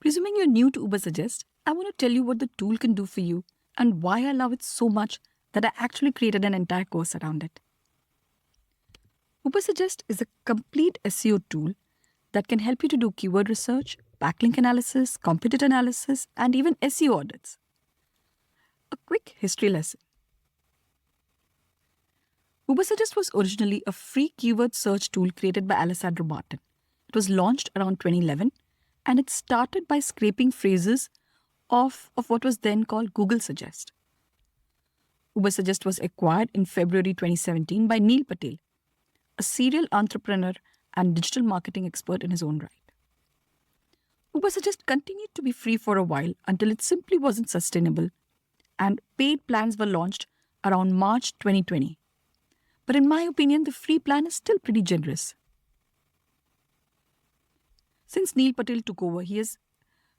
Presuming you're new to Ubersuggest, I want to tell you what the tool can do for you and why I love it so much that I actually created an entire course around it. Ubersuggest is a complete SEO tool that can help you to do keyword research, backlink analysis, competitor analysis, and even SEO audits. A quick history lesson. Ubersuggest was originally a free keyword search tool created by Alessandro Martin. It was launched around 2011 and it started by scraping phrases of what was then called Google Suggest. Ubersuggest was acquired in February 2017 by Neil Patel, a serial entrepreneur and digital marketing expert in his own right. Ubersuggest continued to be free for a while until it simply wasn't sustainable, and paid plans were launched around March 2020. But in my opinion, the free plan is still pretty generous. Since Neil Patel took over, he has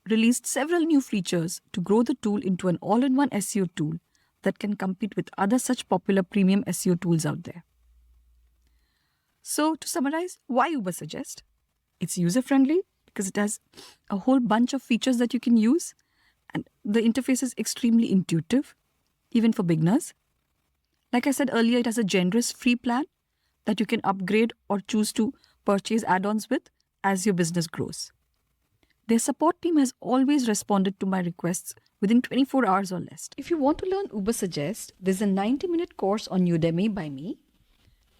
released several new features to grow the tool into an all-in-one SEO tool that can compete with other such popular premium SEO tools out there. So, to summarize, why Ubersuggest? It's user-friendly because it has a whole bunch of features that you can use, and the interface is extremely intuitive, even for beginners. Like I said earlier, it has a generous free plan that you can upgrade or choose to purchase add-ons with as your business grows. Their support team has always responded to my requests within 24 hours or less. If you want to learn Ubersuggest, there's a 90-minute course on Udemy by me.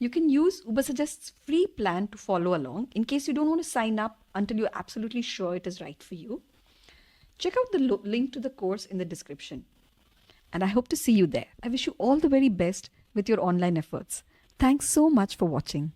You can use Ubersuggest's free plan to follow along in case you don't want to sign up until you're absolutely sure it is right for you. Check out the link to the course in the description. And I hope to see you there. I wish you all the very best with your online efforts. Thanks so much for watching.